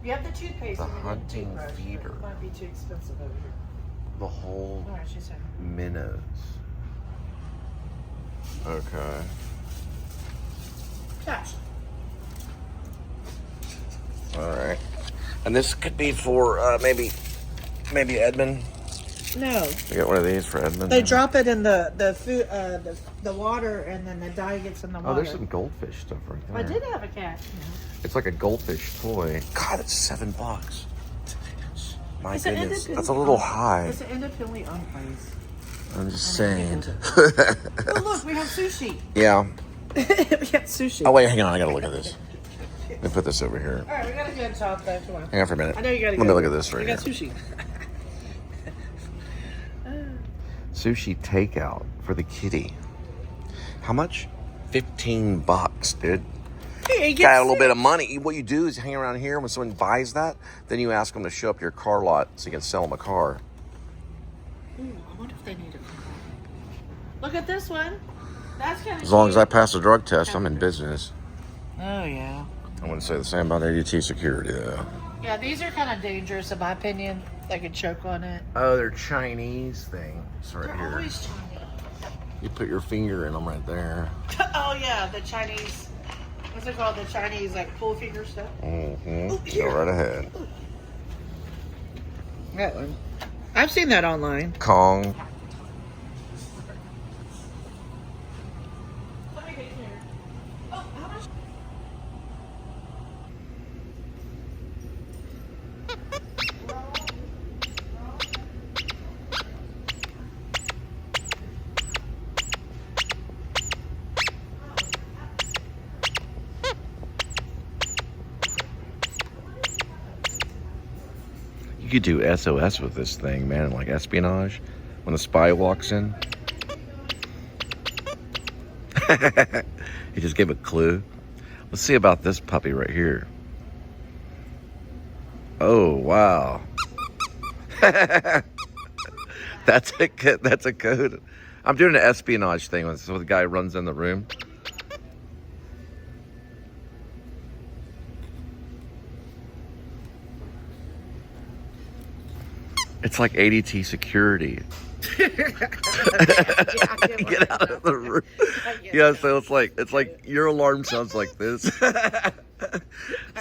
You have the toothpaste. The and hunting toothbrush, but feeder. It might be too expensive over here. The whole All right, she's saying. minnows. Okay. Gosh. All right. And this could be for maybe Edmund. No. We got one of these for Edmund. They drop it in the food, the water, and then the dye gets in the water. Oh, there's some goldfish stuff right there. I did have a cat. Yeah. It's like a goldfish toy. God, it's $7. My goodness, that's a little high. It's an independently owned place. I'm just saying. Oh, look, we have sushi. Yeah. We got sushi. Oh wait, hang on. I gotta look at this. Let me put this over here. All right, we gotta go and talk that one. Hang on for a minute. I know you gotta go. Let me look at this right here. here. We got sushi. Sushi takeout for the kitty. How much? $15, dude. Hey, Got a little bit of money. What you do is hang around here. When someone buys that, then you ask them to show up your car lot so you can sell them a car. Ooh, I wonder if they need a car. Look at this one. That's kind of As long as I pass the drug test, I'm in business. Oh, yeah. I wouldn't say the same about ADT security, though. Yeah, these are kind of dangerous, in my opinion. They could choke on it. Oh, they're Chinese things right They're here. always Chinese. You put your finger in them right there. Oh, yeah, the Chinese. What's it called? The Chinese, like, full finger stuff? Mm-hmm. Go right ahead. That one. I've seen that online. Kong. You could do SOS with this thing, man, like espionage. When a spy walks in. You just give a clue. Let's see about this puppy right here. Oh, wow. That's a code. I'm doing an espionage thing when the guy runs in the room. It's like ADT security. Get out of the room. Yeah, so it's like your alarm sounds like this.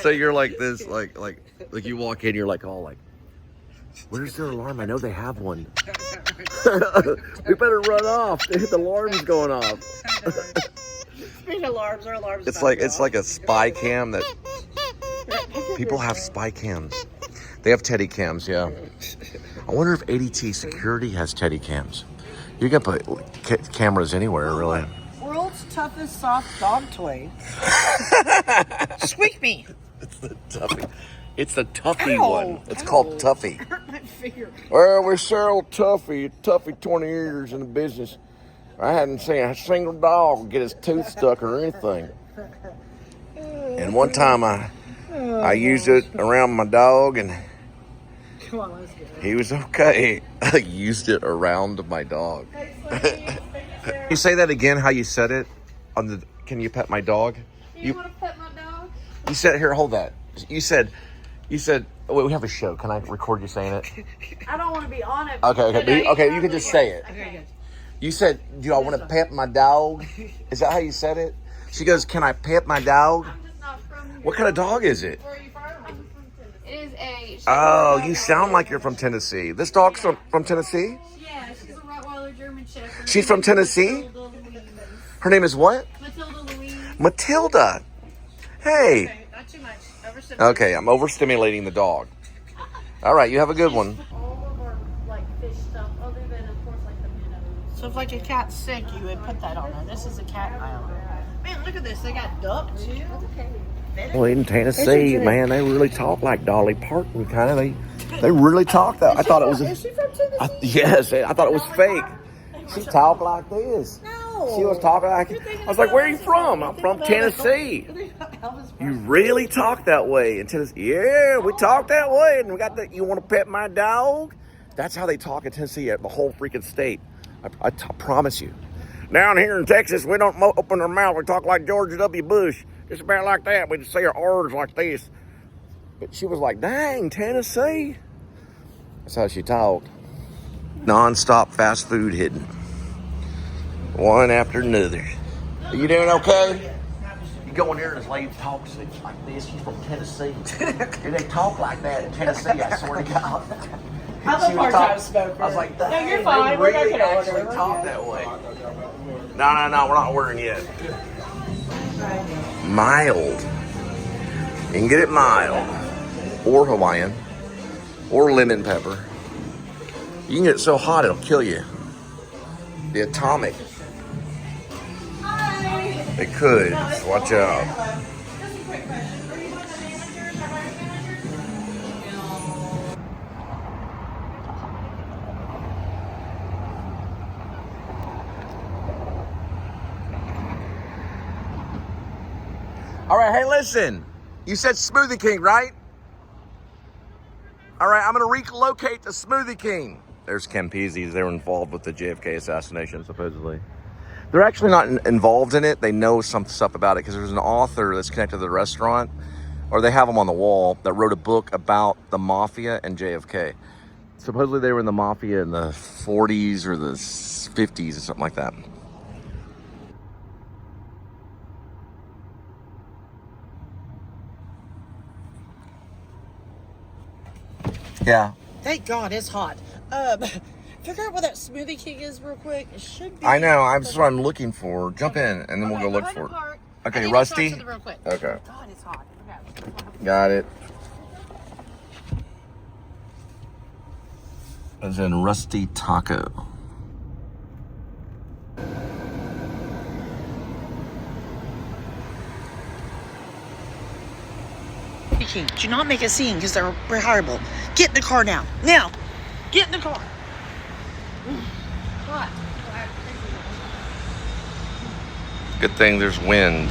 So you're like this, like you walk in, you're like all like, where's their alarm? I know they have one. We better run off. The alarm's going off. Speaking of alarms, our alarms. It's like a spy cam that people have spy cams. They have teddy cams, yeah. I wonder if ADT security has teddy cams. You can put cameras anywhere, really. World's toughest soft dog toy. Squeak me. It's the Tuffy. It's the Tuffy Ow, one. It's ow. called Tuffy. Hurt my finger. Well, we're Cheryl Tuffy. Tuffy 20 years in the business. I hadn't seen a single dog get his tooth stuck or anything. And one time I used it around my dog and Come on, let's go. he was okay. I used it around my dog. You say that again, how you said it? Can you pet my dog? You want to pet my dog? You said, here, hold that. You said, wait, we have a show. Can I record you saying it? I don't want to be on it. Okay, you can just say it. Okay, good. You said, do I want to pet my dog? Is that how you said it? She goes, can I pet my dog? I'm just not from here. What kind of dog is it? Where are you from? I'm from Tennessee. It is a... Oh, you sound like you're from Tennessee. This dog's from Tennessee? Yeah, she's a Rottweiler German Shepherd. She's from Tennessee? Matilda Louise. Her name is what? Matilda Louise. Matilda. Hey. Okay, not too much. Overstimulated. Okay, I'm overstimulating the dog. All right, you have a good one. All of our, like, fish stuff, other than, of course, like, the minnows. So if like a cat's sick, you would put that on there. This is a cat aisle. Man, look at this. They got duck too. Well, in Tennessee, man, they really talk like Dolly Parton, kind of. They really talk that. I thought it was. Is she from Tennessee? Yes, I thought it was fake. She talked like this. No. She was talking like. I was like, "Where are you from?" I'm from Tennessee. You really talk that way in Tennessee? Yeah, we talk that way, and we got the. You want to pet my dog? That's how they talk in Tennessee, the whole freaking state. I promise you. Down here in Texas, we don't open our mouth. We talk like George W. Bush. Just about like that. We just say our R's like this. But she was like, dang, Tennessee. That's how she talked. Non-stop fast food hidden. One after another. Are you doing okay? You go in there and this lady talks like this. She's from Tennessee. And they talk like that in Tennessee, I swear to God. I'm a part-time smoker. I was like, no, you're fine. They We're not really going to actually order. talk that way. No, we're not ordering yet. Mild. You can get it mild. Or Hawaiian. Or lemon pepper. You can get it so hot it'll kill you. The atomic. It could. Watch out. All right, hey, listen. You said Smoothie King, right? All right, I'm going to relocate to Smoothie King. There's Campese's. They were involved with the JFK assassination, supposedly. They're actually not involved in it. They know some stuff about it because there's an author that's connected to the restaurant, or they have them on the wall, that wrote a book about the mafia and JFK. Supposedly they were in the mafia in the 40s or the 50s or something like that. Yeah. Thank God it's hot. Figure out where that Smoothie King is real quick. It should be. I know. That's what I'm looking for. Jump in, and then we'll go look for it. Okay, Rusty. Real quick. Okay. God, it's hot. Okay. Got it. As in Rusty Taco. King, do not make a scene because they're horrible. Get in the car now. Now. Get in the car. What? Good thing there's wind.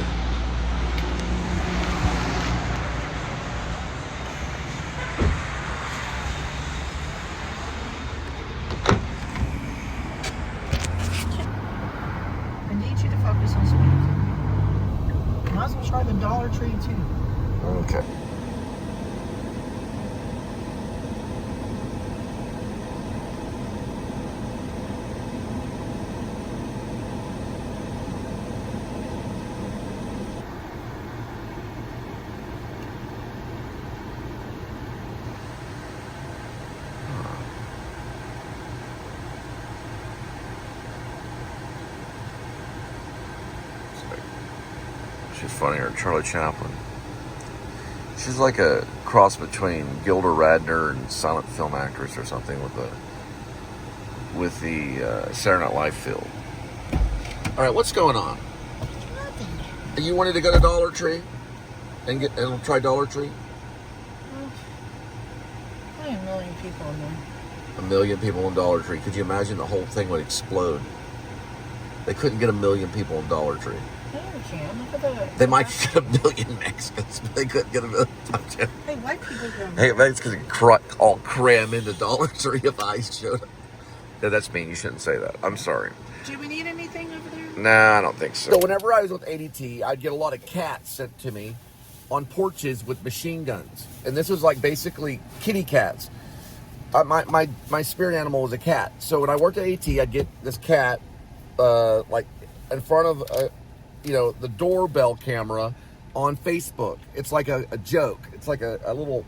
I need you to focus on Smoothie King. Might as well try the Dollar Tree too. Okay. She's funnier, Charlie Chaplin. She's like a cross between Gilda Radner and silent film actress or something with the Saturday Night Live feel. All right, what's going on? Nothing. You wanted to go to Dollar Tree and try Dollar Tree? Probably a million people in there. 1 million people in Dollar Tree. Could you imagine the whole thing would explode? They couldn't get 1 million people in Dollar Tree. Yeah, we can. Look at that. They might get 1 million Mexicans, but they couldn't get 1 million. Hey, white people go. Hey, that's because it all cram into Dollar Tree if I showed up. Yeah, that's mean. You shouldn't say that. I'm sorry. Do we need anything over there? Nah, I don't think so. So whenever I was with ADT, I'd get a lot of cats sent to me on porches with machine guns. And this was like basically kitty cats. My spirit animal was a cat. So when I worked at ADT, I'd get this cat like in front of the doorbell camera on Facebook. It's like a joke. It's like a little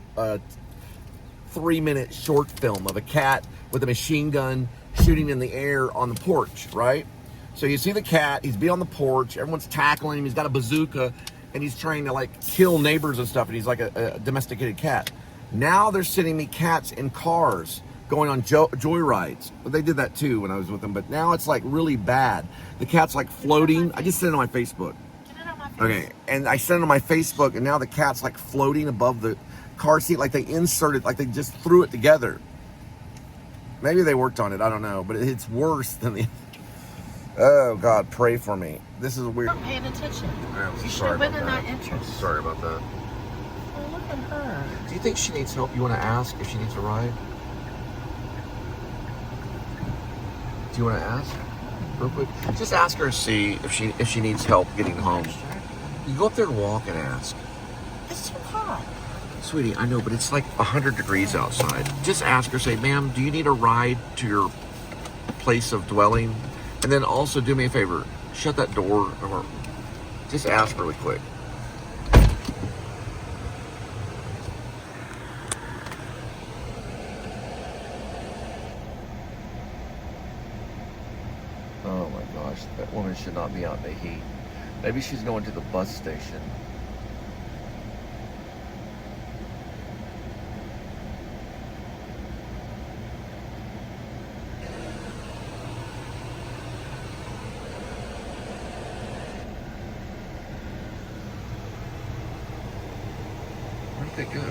3-minute short film of a cat with a machine gun shooting in the air on the porch, right? So you see the cat, he's on the porch, everyone's tackling him, he's got a bazooka, and he's trying to like kill neighbors and stuff, and he's like a domesticated cat. Now they're sending me cats in cars going on joyrides. But they did that too when I was with them, but now it's like really bad. The cat's like floating. I just sent it on my Facebook. Get it on my face. Okay, and I sent it on my Facebook, and now the cat's like floating above the car seat, like they inserted, like they just threw it together. Maybe they worked on it, I don't know, but it's worse than the... Oh, God, pray for me. This is weird. I'm not paying attention. You should Sorry have been about in that interest. Sorry about that. Oh, look at her. Do you think she needs help? You want to ask if she needs a ride? Do you want to ask? Real quick. Just ask her to see if she needs help getting home. You go up there and walk and ask. It's too hot. Sweetie, I know, but it's like 100 degrees outside. Just ask her, say, ma'am, do you need a ride to your place of dwelling? And then also do me a favor, shut that door, or just ask really quick. Oh my gosh, that woman should not be out in the heat. Maybe she's going to the bus station. Where'd they go?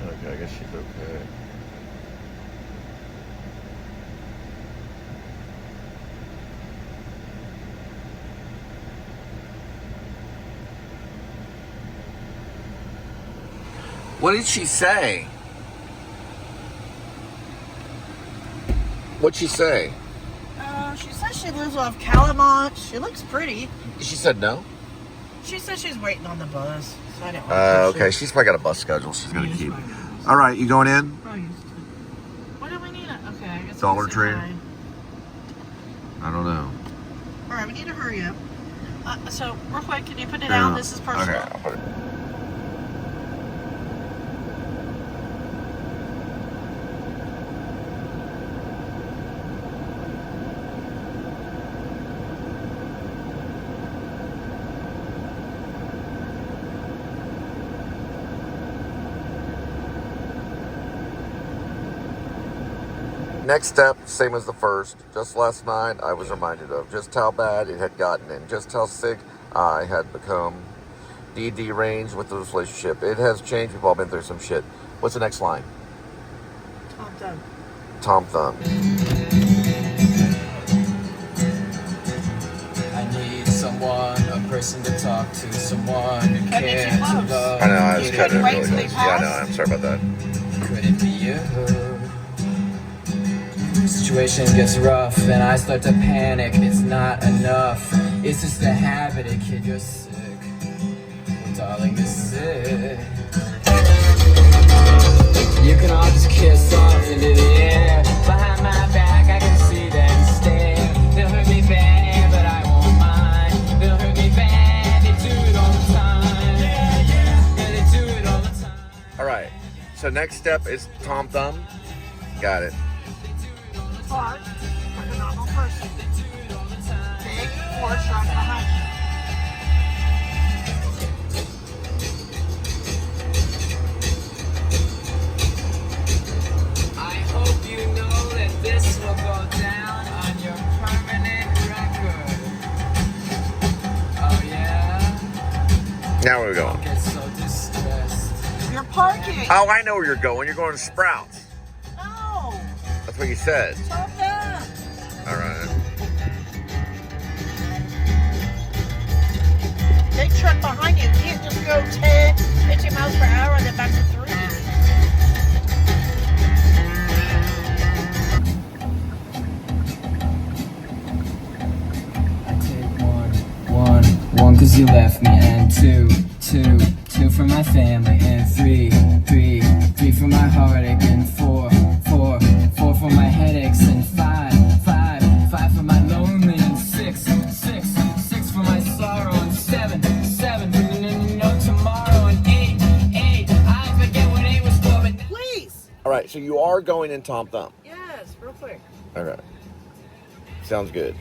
Okay, I guess she's okay. What did she say? What'd she say? She says she lives off Calamont. She looks pretty. She said no? She says she's waiting on the bus. So I didn't want to push Okay, it. she's probably got a bus schedule she's gonna keep. Probably does. All right, you going in? Probably used to. What do we need? Okay, I guess Dollar we say Tree? hi. I don't know. All right, we need to hurry up. So, real quick, can you put it down? This is personal. Okay, I'll put it. Next step, same as the first. Just last night, I was reminded of just how bad it had gotten and just how sick I had become. Deranged with the relationship. It has changed. We've all been through some shit. What's the next line? Tom Thumb. Tom Thumb. I need someone, a person to talk to, someone who Cut it cares too to close. love. I know, I was Could cutting it wait really till they close. Yeah, I know, pass? I'm sorry about that. Could it be you? Situation gets rough and I start to panic. It's not enough. It's just a habit, kid, you're sick. Well, darling, you're sick. You can all just kiss off into the air. Behind my back, I can see them stare. They'll hurt me bad, but I won't mind. They'll hurt me bad, they do it all the time. Yeah, they do it all the time. All right, so next step is Tom Thumb. Got it. Park like a normal person. Big Porsche right behind you. I hope you know that this will go down on your permanent record. Oh yeah? Now where are we going? Don't get so distressed. You're parking. Oh, I know where you're going. You're going to Sprouts. No. That's what you said. Tom Thumb. All right. Big truck behind you. You can't just go 10, 15 miles per hour and then back to 3. I take one, cause you left me, and two for my family, and three for my heartache, and four for my headaches, and five for my lonely, and six for my sorrow, and seven for no tomorrow, and eight, I forget what 8 was for, but Please. All right, so you are going in Tom Thumb. Yes, real quick. Okay. Sounds good.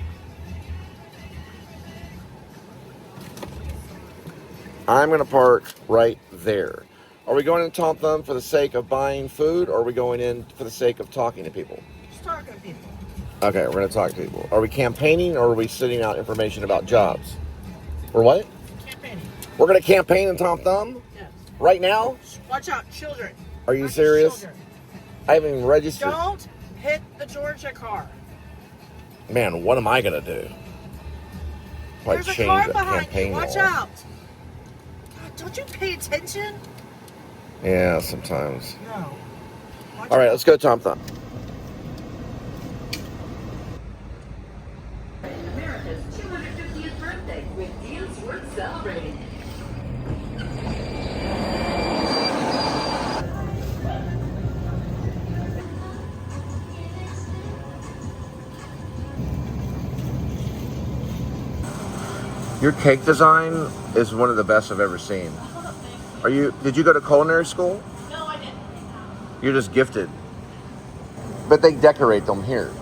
I'm going to park right there. Are we going in Tom Thumb for the sake of buying food, or are we going in for the sake of talking to people? Just talking to people. Okay, we're going to talk to people. Are we campaigning, or are we sending out information about jobs? Or what? Campaigning. We're going to campaign in Tom Thumb? Yes. Right now? Watch out, children. Are you Watch serious? children. I haven't even registered. Don't hit the Georgia car. Man, what am I going to do? Probably There's a change car the behind campaign you. Watch law. out. God, don't you pay attention? Yeah, sometimes. No. Watch All right, out. let's go Tom Thumb. America. America's 250th birthday with deals worth celebrating. Your cake design is one of the best I've ever seen. Did you go to culinary school? No, I didn't. You're just gifted. But they decorate them here.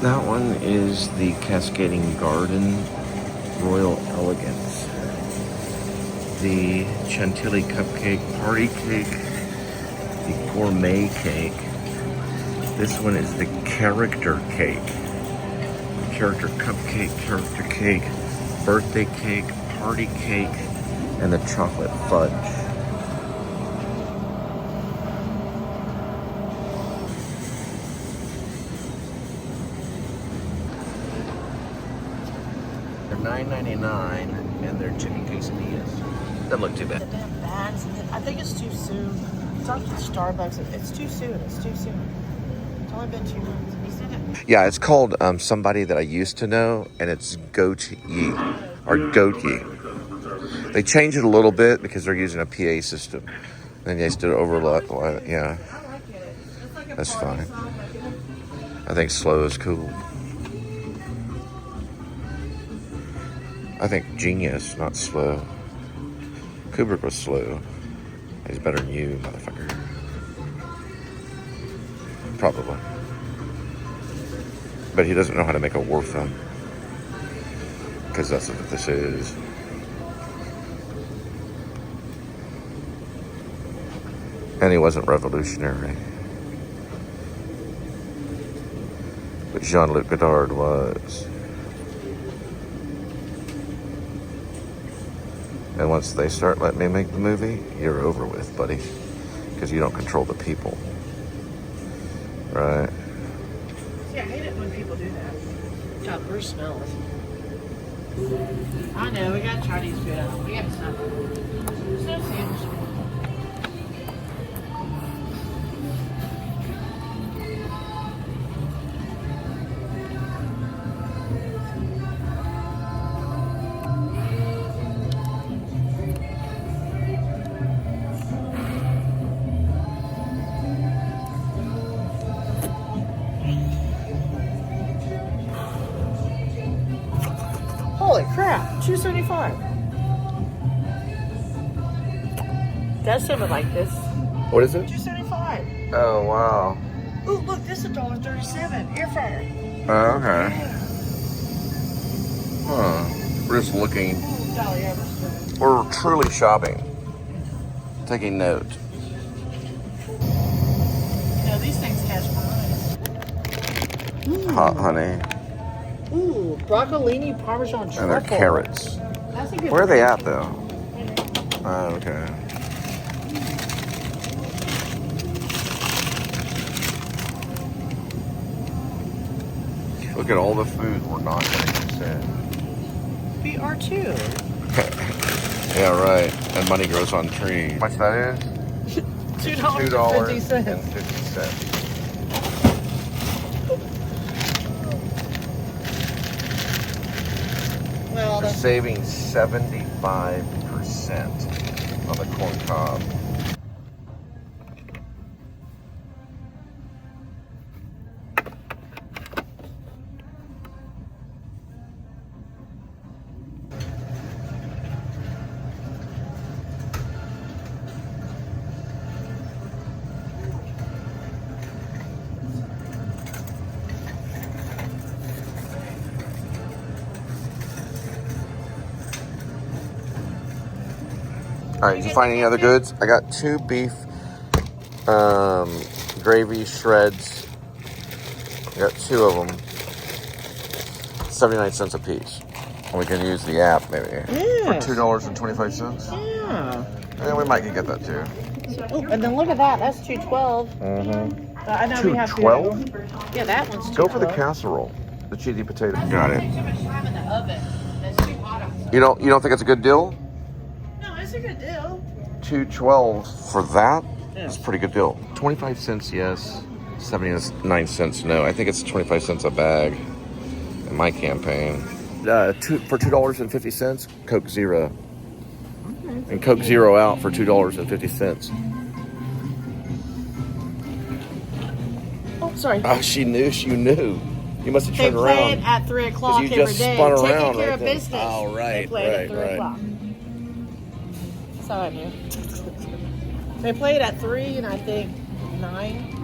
That one is the Cascading Garden Royal Elegance. The Chantilly Cupcake Party Cake. The Gourmet Cake. This one is the Character Cake. The Character Cupcake, Character Cake, Birthday Cake, Party Cake, and the Chocolate Fudge. They're $9.99 and they're chicken quesadillas. Doesn't look too bad. The damn bags. I think it's too soon. Talked to Starbucks. It's too soon. It's too soon. It's only been 2 months. He said it. Yeah, it's called Somebody That I Used to Know, and it's Goat Ye, or Goat Ye. They changed it a little bit because they're using a PA system. Then they just did overlap. Yeah, that's fine. I think slow is cool. I think genius, not slow. Kubrick was slow. He's better than you, motherfucker. Probably. But he doesn't know how to make a war film. Because that's what this is. And he wasn't revolutionary. But Jean-Luc Godard was. And once they start letting me make the movie, you're over with, buddy. Because you don't control the people. Right? See, I hate it when people do that. God, Bruce smells. I know, we got Chinese food out. We got stuff. There's no sandwich. Holy crap, $2.75. That's something like this. What is it? $2.75. Oh, wow. Ooh, look, this is $1.37. Air fryer. Oh, okay. Huh. We're just looking. Ooh, Dolly Everson. We're truly shopping. Taking note. No, these things catch my eye. Hot honey. Ooh, broccolini Parmesan truffle. And they're carrots. That's a good Where are one. they at, though? Oh, okay. Look at all the food we're not going to consume. We are too. Yeah, right. And money grows on trees. How much that is? $2.50. $2.50. Well, We're that's saving 75% on the corn cob. All right, did you find any other goods? I got 2 beef gravy shreds. I got 2 of them. 79 cents a piece. And we can use the app maybe for $2.25. Yeah. Yeah, we might get that too. Oh, and then look at that. That's $2.12. Mm-hmm. I know we have to. $2.12? Yeah, that one's $2.12. Go for the casserole, the cheesy potato. Got it. Too much time in the oven. It's too hot outside. You don't think it's a good deal? No, it's a good deal. $2.12 for that? Yeah. It's a pretty good deal. 25 cents, yes. 79 cents, no. I think it's 25 cents a bag in my campaign. For $2.50, Coke Zero. Okay. And Coke Zero out for $2.50. Oh, sorry. Oh, she knew. You knew. You must have They turned play around. it at 3 o'clock You every just day. spun Taking around care right of then. business. Oh, right, They play it at 3 right. o'clock. That's how I knew. They play it at 3 and I think 9.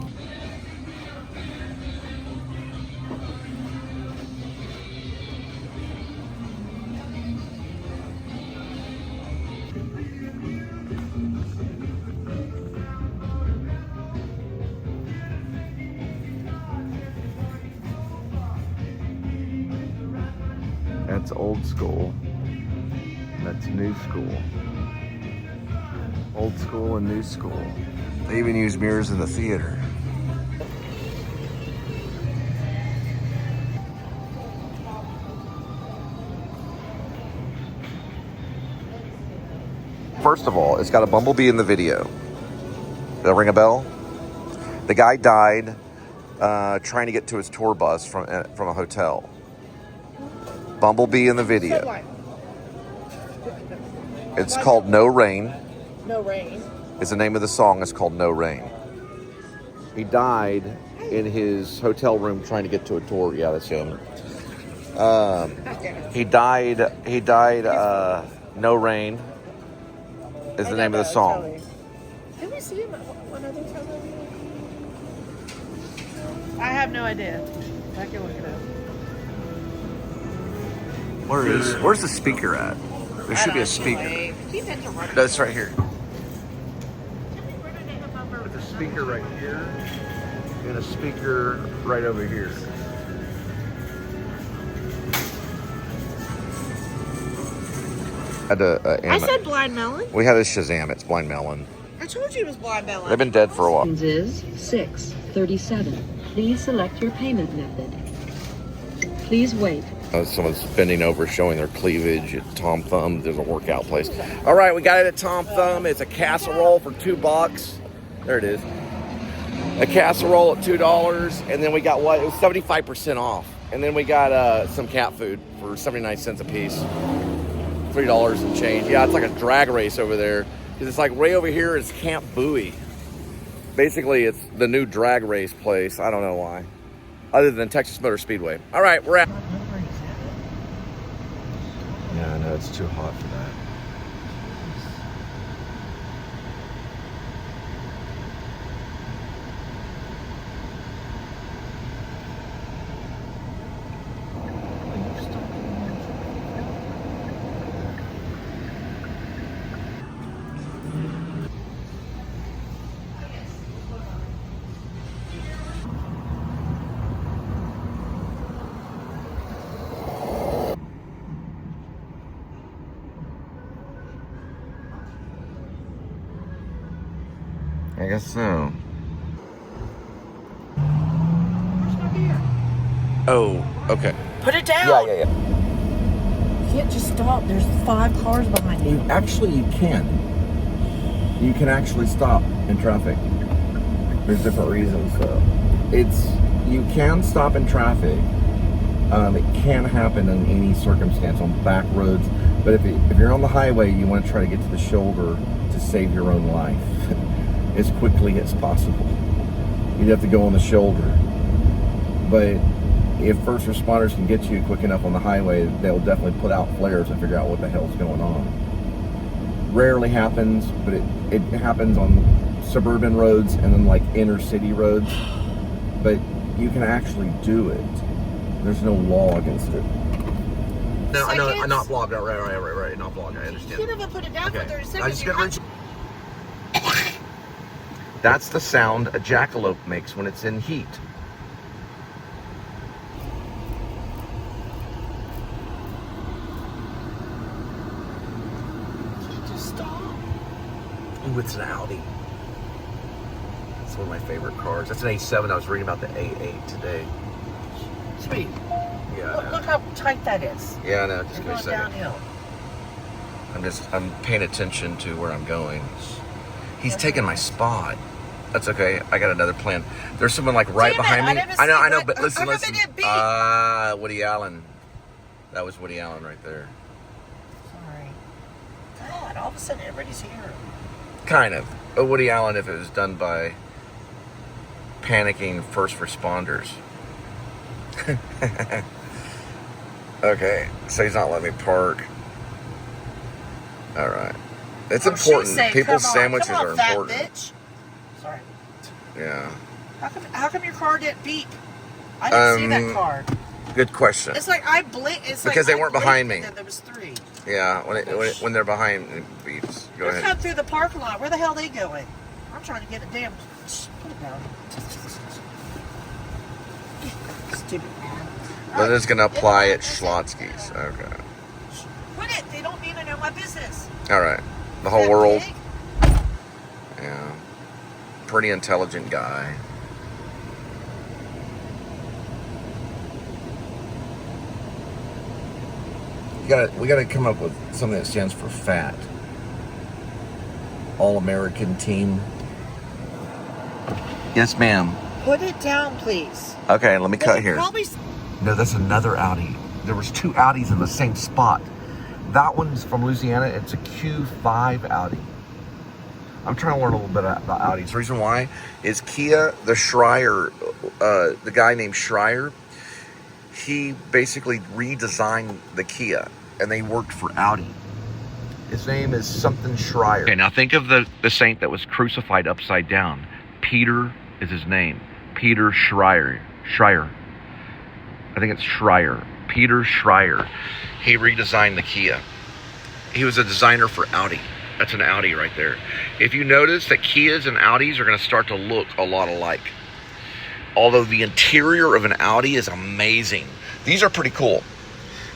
That's old school. That's new school. Old school and new school. They even use mirrors in the theater. First of all, it's got a bumblebee in the video. Did that ring a bell? The guy died trying to get to his tour bus from a hotel. Bumblebee in the video. It's called No Rain. No rain. Is the name of the song. It's called No Rain. He died in his hotel room trying to get to a tour. Yeah, that's him. He died. No Rain is the name of the song. Did we see him one other time? I have no idea. I can look it up. Where's the speaker at? There should be a speaker. That's right here. Put the speaker right here and a speaker right over here. I said Blind Melon. We had a Shazam. It's Blind Melon. I told you it was Blind Melon. They've been dead for a while. Is 637. Please select your payment method. Please wait. Someone's bending over showing their cleavage at Tom Thumb. There's a workout place. All right, we got it at Tom Thumb. It's a casserole for $2. There it is. A casserole at $2. And then we got what? It was 75% off. And then we got some cat food for 79 cents a piece. $3 and change. Yeah, it's like a drag race over there. Because it's like way over here is Camp Bowie. Basically, it's the new drag race place. I don't know why. Other than Texas Motor Speedway. All right, we're out. Yeah, I know it's too hot for that. I guess so. Oh, okay. Put it down. Yeah. You can't just stop. There's 5 cars behind you. You can. You can actually stop in traffic. There's different reasons, though. You can stop in traffic. It can happen in any circumstance on back roads. But if you're on the highway, you want to try to get to the shoulder to save your own life as quickly as possible. You'd have to go on the shoulder. But if first responders can get you quick enough on the highway, they'll definitely put out flares and figure out what the hell's going on. Rarely happens, but it happens on suburban roads and then like inner city roads. But you can actually do it. There's no law against it. no, I know, seconds? not vlog. Right, not vlog. I You understand. can't even put it down for 30 seconds. I just You gotta have reach. That's the sound a jackalope makes when it's in heat. Just stop. Ooh, it's an Audi. It's one of my favorite cars. That's an A7. I was reading about the A8 today. Sweet. Yeah. Look how tight that is. Yeah, I know. Just You're give me a going second. downhill. I'm paying attention to where I'm going. He's taking my spot. That's okay. I got another plan. There's someone like right Damn it, behind I me. didn't I know, see but what- listen. how come it didn't beep? Woody Allen. That was Woody Allen right there. Sorry. God, all of a sudden everybody's here. Kind of. A Woody Allen if it was done by panicking first responders. Okay, so he's not letting me park. All right. It's important. Say, People's come on, sandwiches come on, are fat important. Bitch. Sorry. Yeah. How come your car didn't beep? I didn't see that car. Good question. It's like I blinked. It's Because like they I weren't blinked behind me. And then there was 3. Yeah, when they're behind, it beeps. Go They're ahead. coming through the parking lot. Where the hell are they going? I'm trying to get a damn. Put it down. Stupid man. They're just gonna apply at It's Schlotsky's. Okay. Quit it. They don't need to know my business. All right. The whole That world. pig? Yeah. Pretty intelligent guy. We gotta come up with something that stands for FAT. All-American Team. Yes, ma'am. Put it down, please. Okay, let me cut They here. Probably. No, that's another Audi. There was 2 Audis in the same spot. That one's from Louisiana. It's a Q5 Audi. I'm trying to learn a little bit about Audis. The reason why is Kia, the Schreier, the guy named Schreier, he basically redesigned the Kia, and they worked for Audi. His name is something Schreier. Okay, now think of the saint that was crucified upside down. Peter is his name. Peter Schreier. I think it's Schreier. Peter Schreier. He redesigned the Kia. He was a designer for Audi. That's an Audi right there. If you notice that Kias and Audis are going to start to look a lot alike. Although the interior of an Audi is amazing. These are pretty cool.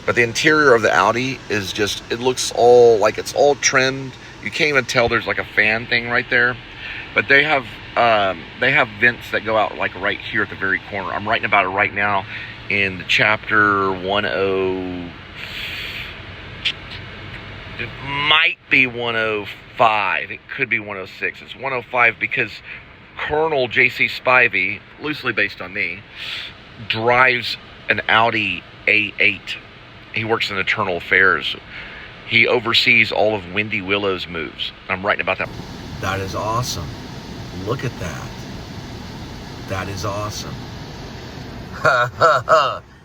But the interior of the Audi is just, it looks all like it's all trimmed. You can't even tell there's like a fan thing right there. But they have vents that go out like right here at the very corner. I'm writing about it right now in the chapter 10. It might be 105. It could be 106. It's 105 because Colonel J.C. Spivey, loosely based on me, drives an Audi A8. He works in internal affairs. He oversees all of Wendy Willow's moves. I'm writing about that. That is awesome. Look at that. That is awesome.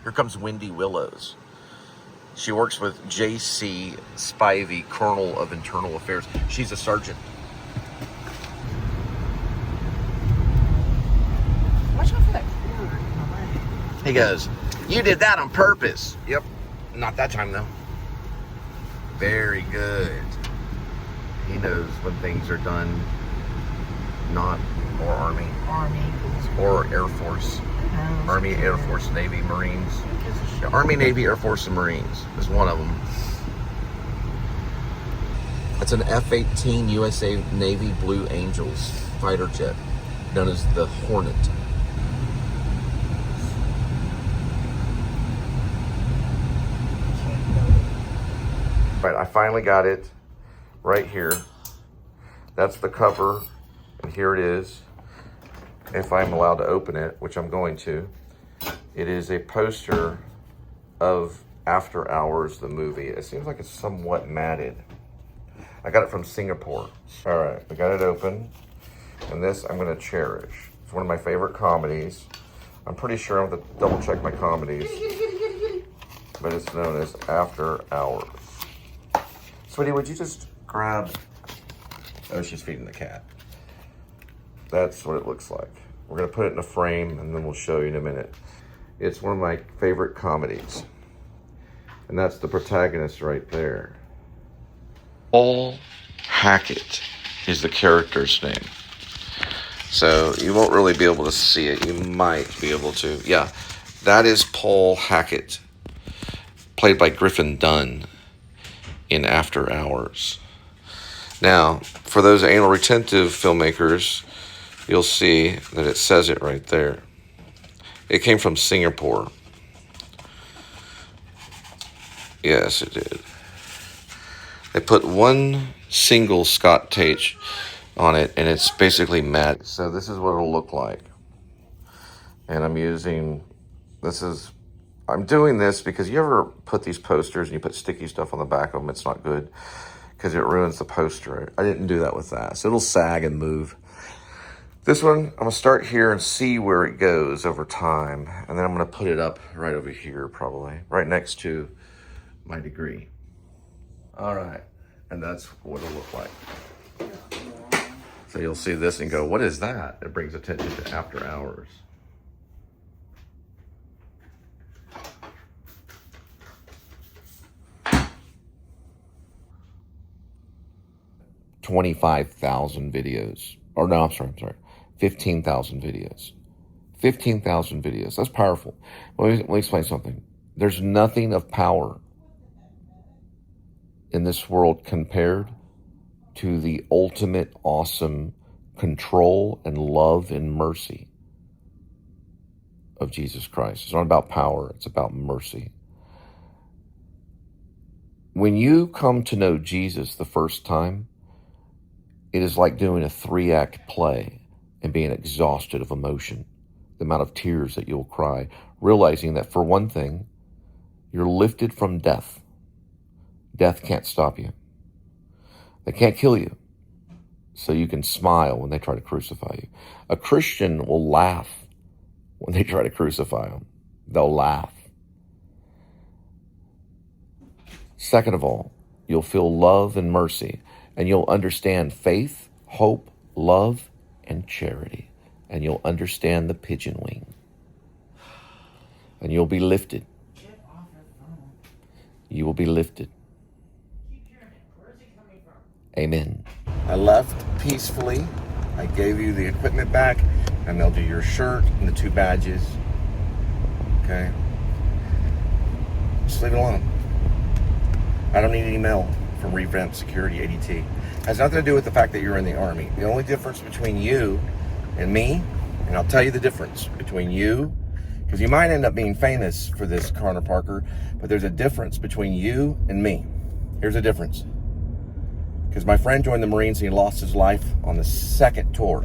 Here comes Wendy Willows. She works with J.C. Spivey, Colonel of Internal Affairs. She's a sergeant. Watch out for that corner in my way. He goes, "You did that on purpose." Yep. Not that time, though. Very good. He knows when things are done not, or Army. Or Air Force. Army, Air Force, Navy, Marines. Yeah, Army, Navy, Air Force, and Marines is one of them. It's an F-18 USA Navy Blue Angels fighter jet, known as the Hornet. Right, I finally got it right here. That's the cover, and here it is. If I'm allowed to open it, which I'm going to. It is a poster of After Hours, the movie. It seems like it's somewhat matted. I got it from Singapore. All right, I got it open. And this I'm gonna cherish. It's one of my favorite comedies. I'm pretty sure I'm gonna double check my comedies. But it's known as After Hours. Sweetie, would you just grab... Oh, she's feeding the cat. That's what it looks like. We're gonna put it in a frame and then we'll show you in a minute. It's one of my favorite comedies. And that's the protagonist right there. Paul Hackett is the character's name. So you won't really be able to see it. You might be able to. Yeah, that is Paul Hackett, played by Griffin Dunn in After Hours. Now, for those anal retentive filmmakers, you'll see that it says it right there. It came from Singapore. Yes, it did. They put one single Scott Tate on it, and it's basically matte. So this is what it'll look like. And I'm doing this because you ever put these posters and you put sticky stuff on the back of them, it's not good because it ruins the poster. I didn't do that with that. So it'll sag and move. This one, I'm gonna start here and see where it goes over time. And then I'm gonna put it up right over here, probably, right next to my degree. All right, and that's what it'll look like. So you'll see this and go, what is that? It brings attention to After Hours. $25,000 videos. Or no, I'm sorry. 15,000 videos. 15,000 videos. That's powerful. Let me explain something. There's nothing of power in this world compared to the ultimate awesome control and love and mercy of Jesus Christ. It's not about power, it's about mercy. When you come to know Jesus the first time, it is like doing a 3-act play and being exhausted of emotion, the amount of tears that you'll cry, realizing that for one thing, you're lifted from death. Death can't stop you. They can't kill you, so you can smile when they try to crucify you. A Christian will laugh when they try to crucify them. They'll laugh. Second of all, you'll feel love and mercy, and you'll understand faith, hope, love, and charity. And you'll understand the pigeon wing. And you'll be lifted. You will be lifted. Amen. I left peacefully. I gave you the equipment back. I mailed you your shirt and the 2 badges. Okay? Just leave it alone. I don't need any mail from Revamp Security ADT. It has nothing to do with the fact that you're in the Army. The only difference between you and me, and I'll tell you the difference between you, because you might end up being famous for this, Connor Parker, but there's a difference between you and me. Here's the difference. Because my friend joined the Marines and he lost his life on the 2nd tour.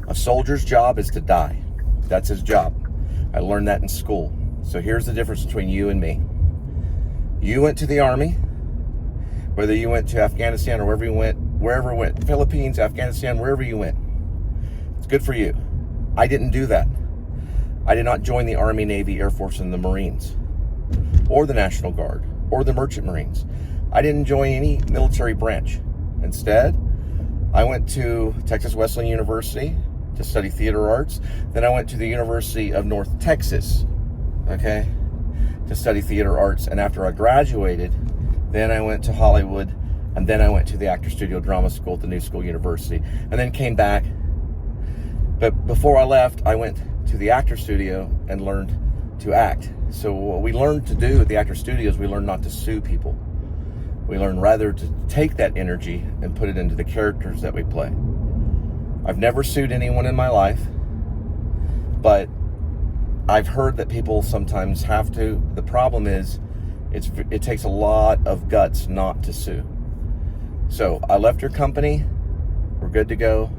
A soldier's job is to die. That's his job. I learned that in school. So here's the difference between you and me. You went to the Army, whether you went to Afghanistan or wherever you went, Philippines, Afghanistan, wherever you went. It's good for you. I didn't do that. I did not join the Army, Navy, Air Force, and the Marines, or the National Guard, or the Merchant Marines. I didn't join any military branch. Instead, I went to Texas Wesleyan University to study theater arts. Then I went to the University of North Texas, okay, to study theater arts. And after I graduated, then I went to Hollywood, and then I went to the Actor Studio Drama School at the New School University, and then came back. But before I left, I went to the Actor Studio and learned to act. So what we learned to do at the Actor Studio is we learned not to sue people. We learn rather to take that energy and put it into the characters that we play. I've never sued anyone in my life, but I've heard that people sometimes have to. The problem is, it takes a lot of guts not to sue. So I left your company. We're good to go.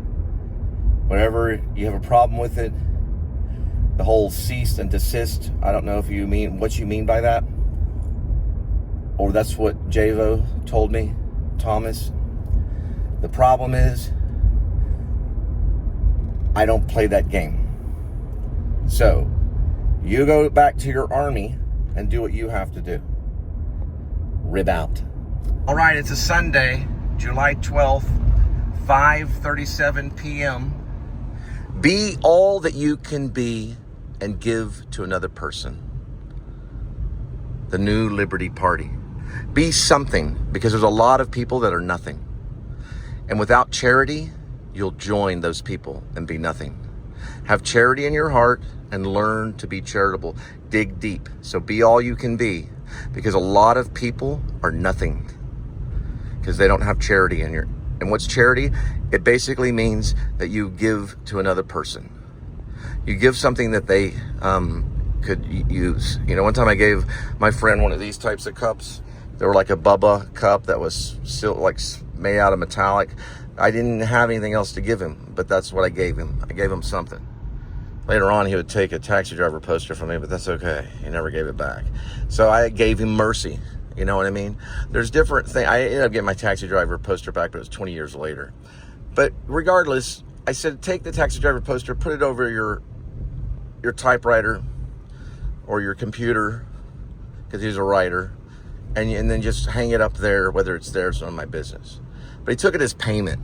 Whenever you have a problem with it, the whole cease and desist, I don't know if you mean what you mean by that. Or that's what Javo told me, Thomas. The problem is, I don't play that game. So, you go back to your Army and do what you have to do. Rib out. All right, it's a Sunday, July 12th, 5:37 p.m. Be all that you can be and give to another person. The New Liberty Party. Be something, because there's a lot of people that are nothing. And without charity, you'll join those people and be nothing. Have charity in your heart and learn to be charitable. Dig deep. So be all you can be, because a lot of people are nothing because they don't have charity in your. And what's charity? It basically means that you give to another person. You give something that they could use. You know, one time I gave my friend one of these types of cups. They were like a Bubba cup that was still like made out of metallic. I didn't have anything else to give him, but that's what I gave him. I gave him something. Later on, he would take a taxi driver poster from me, but that's okay. He never gave it back. So I gave him mercy. You know what I mean? There's different things. I ended up getting my taxi driver poster back, but it was 20 years later. But regardless, I said, take the taxi driver poster, put it over your typewriter or your computer, because he's a writer, and then just hang it up there, whether it's there, it's none of my business. But he took it as payment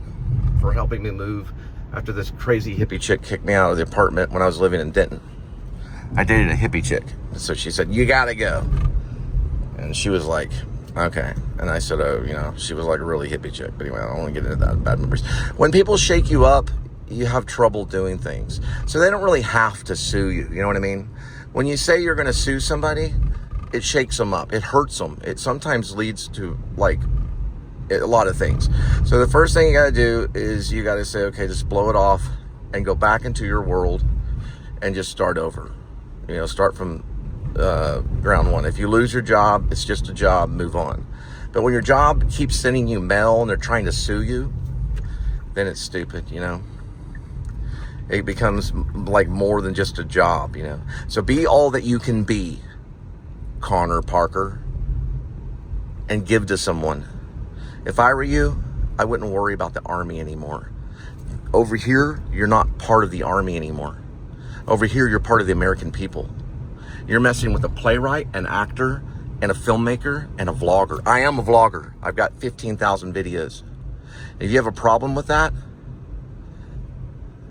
for helping me move after this crazy hippie chick kicked me out of the apartment when I was living in Denton. I dated a hippie chick. So she said, you gotta go. And she was like, okay. And I said, oh, you know, she was like a really hippie chick. But anyway, I don't want to get into that bad memories. When people shake you up, you have trouble doing things. So they don't really have to sue you. You know what I mean? When you say you're going to sue somebody, it shakes them up. It hurts them. It sometimes leads to like a lot of things. So the first thing you got to do is you got to say, okay, just blow it off and go back into your world and just start over. You know, start from ground one. If you lose your job, it's just a job, move on. But when your job keeps sending you mail and they're trying to sue you, then it's stupid, you know. It becomes like more than just a job, you know. So be all that you can be, Connor Parker, and give to someone. If I were you, I wouldn't worry about the army anymore. Over here, you're not part of the army anymore. Over here, you're part of the American people. You're messing with a playwright, an actor, and a filmmaker, and a vlogger. I am a vlogger. I've got 15,000 videos. If you have a problem with that,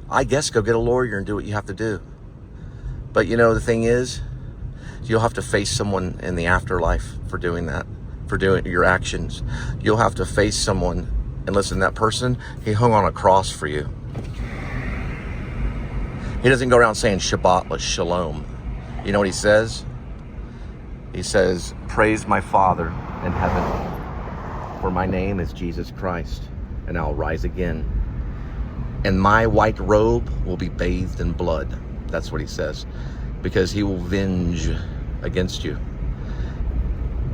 I guess go get a lawyer and do what you have to do. But you know, the thing is, you'll have to face someone in the afterlife for doing that, for doing your actions. You'll have to face someone, and listen, that person, he hung on a cross for you. He doesn't go around saying Shabbat, Shalom. You know what he says? He says, praise my Father in heaven, for my name is Jesus Christ, and I'll rise again. And my white robe will be bathed in blood. That's what he says. Because he will venge against you.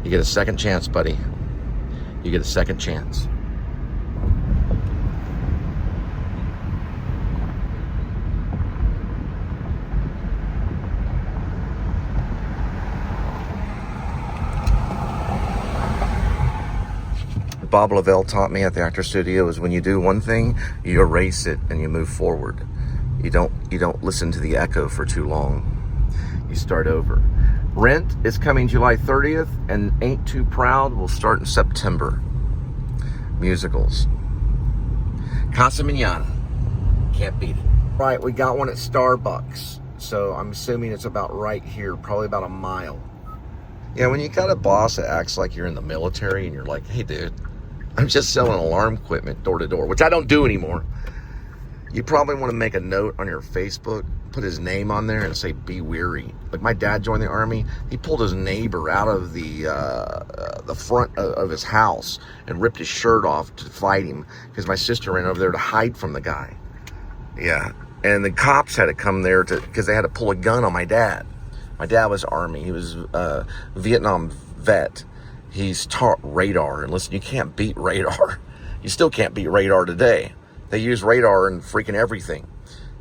You get a second chance, buddy. You get a second chance. Bob Lavelle taught me at the Actor Studio is when you do one thing, you erase it and you move forward. You don't listen to the echo for too long. You start over. Rent is coming July 30th, and Ain't Too Proud will start in September. Musicals. Casa Manana. Can't beat it. Right, we got one at Starbucks. So I'm assuming it's about right here, probably about a mile. Yeah, when you got a boss that acts like you're in the military and you're like, hey dude, I'm just selling alarm equipment door to door, which I don't do anymore. You probably want to make a note on your Facebook, put his name on there and say, be weary. Like my dad joined the army. He pulled his neighbor out of the front of his house and ripped his shirt off to fight him because my sister ran over there to hide from the guy. Yeah. And the cops had to come there because they had to pull a gun on my dad. My dad was Army. He was a Vietnam vet. He's taught radar. And listen, you can't beat radar. You still can't beat radar today. They use radar in freaking everything.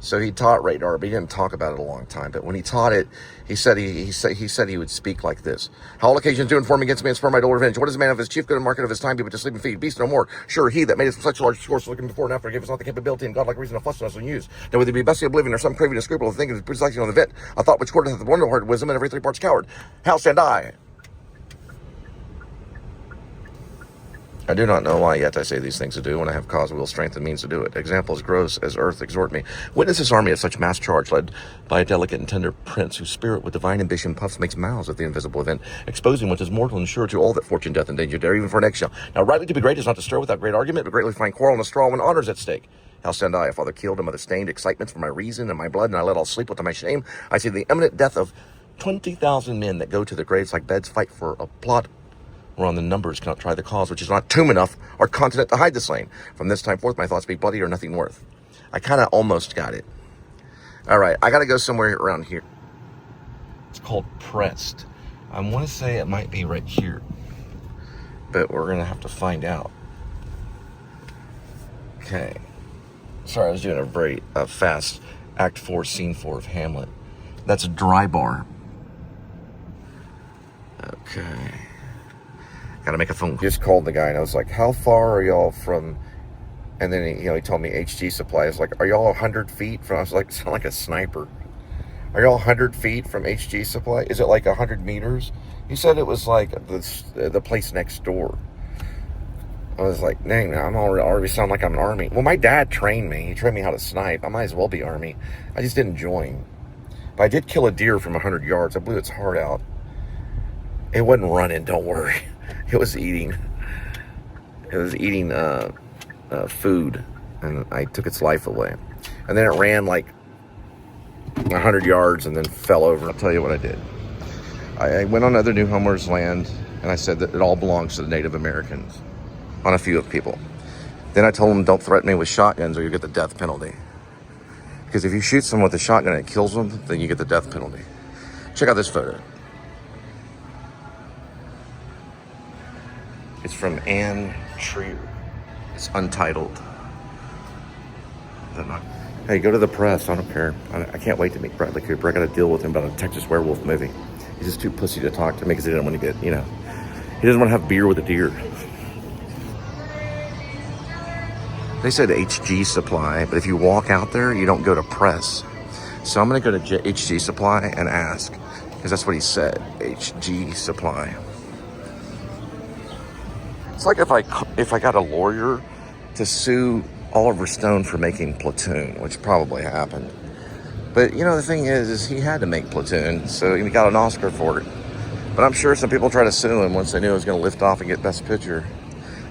So he taught radar, but he didn't talk about it a long time. But when he taught it, he said he would speak like this. How all occasions do inform against me and spur my dull revenge. What is a man of his chief good and market of his time be but to sleep and feed? Beast no more. Sure, he that made us such a large source looking before and after gave us not the capability and godlike reason to fuss us and use. Now whether it be bestie oblivion or some craving and scruple of thinking is precisely on the vet, a thought which courteth the wonder heart wisdom and every three parts coward. How stand I? I do not know why yet I say these things to do when I have cause, will, strength, and means to do it. Example is gross as earth exhort me. Witness this army of such mass charge, led by a delicate and tender prince, whose spirit with divine ambition puffs makes mouths at the invisible event, exposing what is mortal and sure to all that fortune, death, and danger dare, even for an eggshell. Now rightly to be great is not to stir without great argument, but greatly find quarrel in a straw when honor's at stake. How stand I, a father killed, a mother stained, excitements for my reason and my blood, and I let all sleep with my shame? I see the imminent death of 20,000 men that go to their graves like beds, fight for a plot whereon the numbers cannot try the cause, which is not tomb enough or continent to hide the slain. From this time forth, my thoughts be bloody or nothing worth. I kind of almost got it. All right, I got to go somewhere around here. It's called Pressed. I want to say it might be right here, but we're going to have to find out. Okay. Sorry, I was doing a very fast Act 4, Scene 4 of Hamlet. That's a dry bar. Okay. Gotta make a phone call. Just called the guy and I was like, how far are y'all from, and then he told me HG Supply. I was like, are y'all 100 feet from, I was like, sound like a sniper. Are y'all 100 feet from HG Supply? Is it like 100 meters? He said it was like the place next door. I was like, dang, I'm already sound like I'm an Army. Well, my dad trained me. He trained me how to snipe. I might as well be Army. I just didn't join. But I did kill a deer from 100 yards. I blew its heart out. It wasn't running, don't worry. It was eating. It was eating food, and I took its life away. And then it ran like 100 yards and then fell over. I'll tell you what I did. I went on other new homeowners' land, and I said that it all belongs to the Native Americans on a few of people. Then I told them, don't threaten me with shotguns or you get the death penalty. Because if you shoot someone with a shotgun and it kills them, then you get the death penalty. Check out this photo. It's from Anne Trier. It's untitled. Hey, go to the press. I don't care. I can't wait to meet Bradley Cooper. I got to deal with him about a Texas werewolf movie. He's just too pussy to talk to me because he doesn't want to get, he doesn't want to have beer with a deer. They said HG Supply, but if you walk out there, you don't go to press. So I'm going to go to HG Supply and ask, because that's what he said, HG Supply. It's like if I got a lawyer to sue Oliver Stone for making Platoon, which probably happened. But, the thing is he had to make Platoon, so he got an Oscar for it. But I'm sure some people tried to sue him once they knew it was going to lift off and get Best Picture.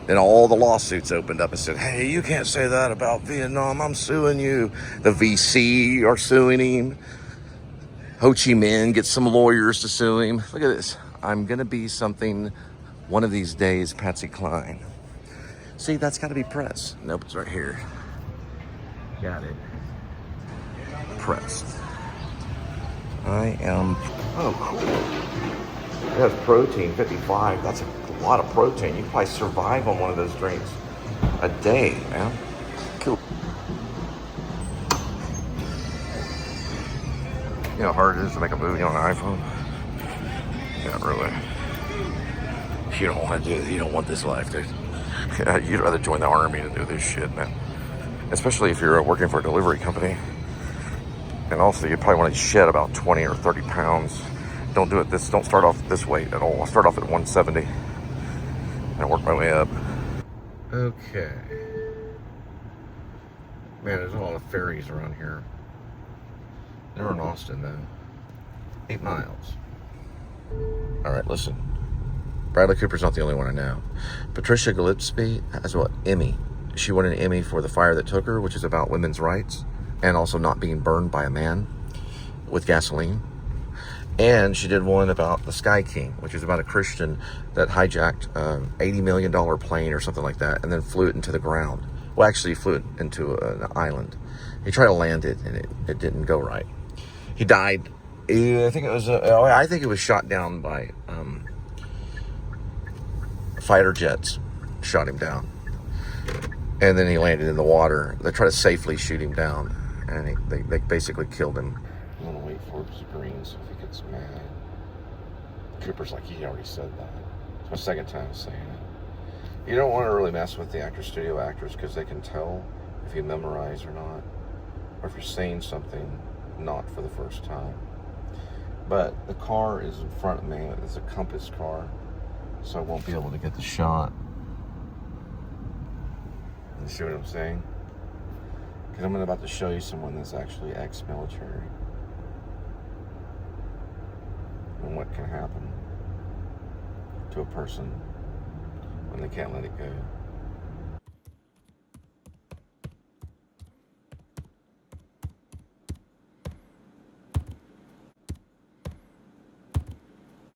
Then all the lawsuits opened up and said, hey, you can't say that about Vietnam. I'm suing you. The VC are suing him. Ho Chi Minh gets some lawyers to sue him. Look at this. I'm going to be something one of these days, Patsy Cline. See, that's got to be press. Nope, it's right here. Got it. Pressed. I am... Oh, cool. It has protein, 55. That's a lot of protein. You can probably survive on one of those drinks a day, man. Cool. You know how hard it is to make a movie on an iPhone? Not really. You don't want to do it. You don't want this life, dude. You'd rather join the Army to do this shit, man. Especially if you're working for a delivery company. And also, you probably want to shed about 20 or 30 pounds. Don't do it don't start off this weight at all. I start off at 170 and I work my way up. Okay. Man, there's a lot of ferries around here. They're in Austin, though. 8 miles. All right, listen. Bradley Cooper's not the only one I know. Patricia Gillespie has Emmy. She won an Emmy for The Fire That Took Her, which is about women's rights and also not being burned by a man with gasoline. And she did one about The Sky King, which is about a Christian that hijacked an $80 million plane or something like that and then flew it into the ground. Well, actually, he flew it into an island. He tried to land it and it didn't go right. He died. I think it was shot down by fighter jets. Shot him down. And then he landed in the water. They tried to safely shoot him down. And they basically killed him. I'm going to wait for his greens if he gets mad. Cooper's like, he already said that. It's my second time saying it. You don't want to really mess with the studio actors because they can tell if you memorize or not. Or if you're saying something not for the first time. But the car is in front of me. It's a Compass car. So I won't be able to get the shot You see what I'm saying? Because I'm about to show you someone that's actually ex-military. And what can happen to a person when they can't let it go.